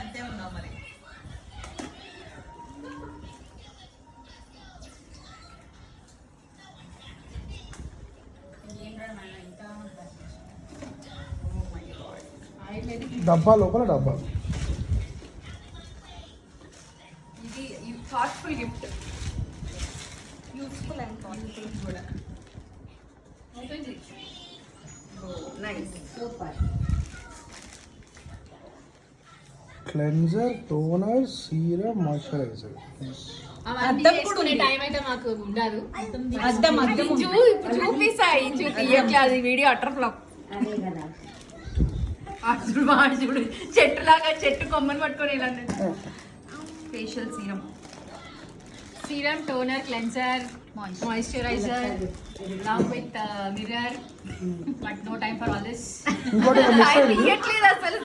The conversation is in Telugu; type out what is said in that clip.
అంతే ఉన్నావు మరి. డబ్బా లోపల డబ్బా. ఇది thoughtful gift, useful and confident కూడా. Nice. Super. Cleanser, toner, serum, moisturiser. అద్దం కూడా టైం అయితే మాకు ఉండదు. అద్దం చూపిస్తాయి తీయట్లేదు వీడియో అటర్ ఫ్లాప్. చూడు చెట్టు లాగా చెట్టు కొమ్మని పట్టుకొని ఇలా facial serum, toner, cleanser, moisturiser, along with mirror, but no time for all this. ఇంకోటి తీయట్లేదు అసలు.